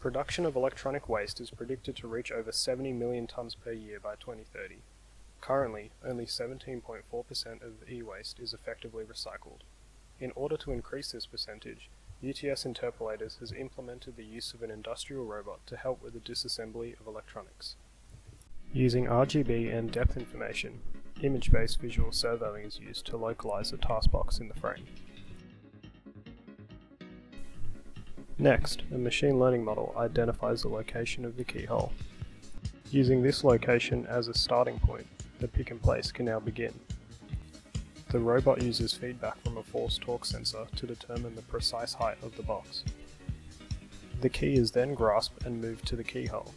Production of electronic waste is predicted to reach over 70 million tonnes per year by 2030. Currently, only 17.4% of e-waste is effectively recycled. In order to increase this percentage, UTS Interpolators has implemented the use of an industrial robot to help with the disassembly of electronics. Using RGB and depth information, image-based visual surveying is used to localize a task box in the frame. Next, a machine learning model identifies the location of the keyhole. Using this location as a starting point, the pick and place can now begin. The robot uses feedback from a force torque sensor to determine the precise height of the box. The key is then grasped and moved to the keyhole.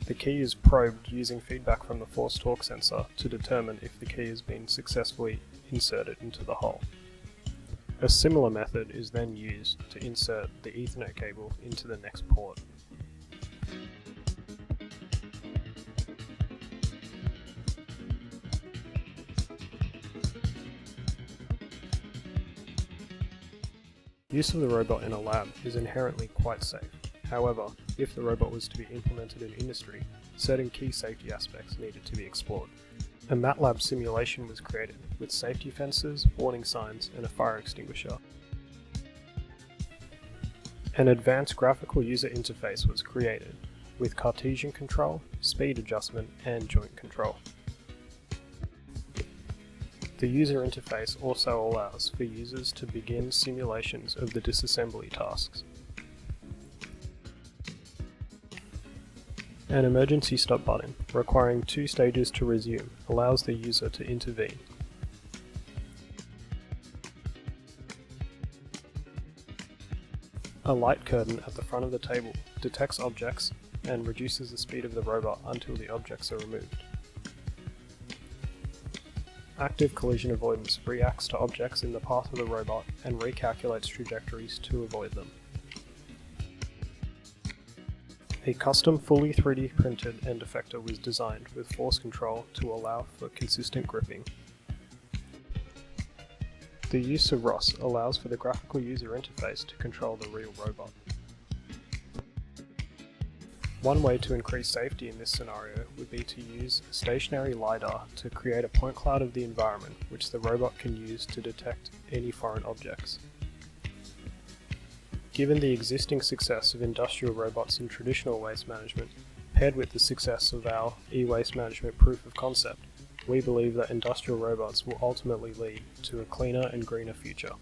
The key is probed using feedback from the force torque sensor to determine if the key has been successfully inserted into the hole. A similar method is then used to insert the Ethernet cable into the next port. Use of the robot in a lab is inherently quite safe. However, if the robot was to be implemented in industry, certain key safety aspects needed to be explored. A MATLAB simulation was created, with safety fences, warning signs, and a fire extinguisher. An advanced graphical user interface was created, with Cartesian control, speed adjustment, and joint control. The user interface also allows for users to begin simulations of the disassembly tasks. An emergency stop button, requiring 2 stages to resume, allows the user to intervene. A light curtain at the front of the table detects objects and reduces the speed of the robot until the objects are removed. Active collision avoidance reacts to objects in the path of the robot and recalculates trajectories to avoid them. A custom fully 3D printed end effector was designed with force control to allow for consistent gripping. The use of ROS allows for the graphical user interface to control the real robot. One way to increase safety in this scenario would be to use a stationary LiDAR to create a point cloud of the environment which the robot can use to detect any foreign objects. Given the existing success of industrial robots in traditional waste management, paired with the success of our e-waste management proof of concept, we believe that industrial robots will ultimately lead to a cleaner and greener future.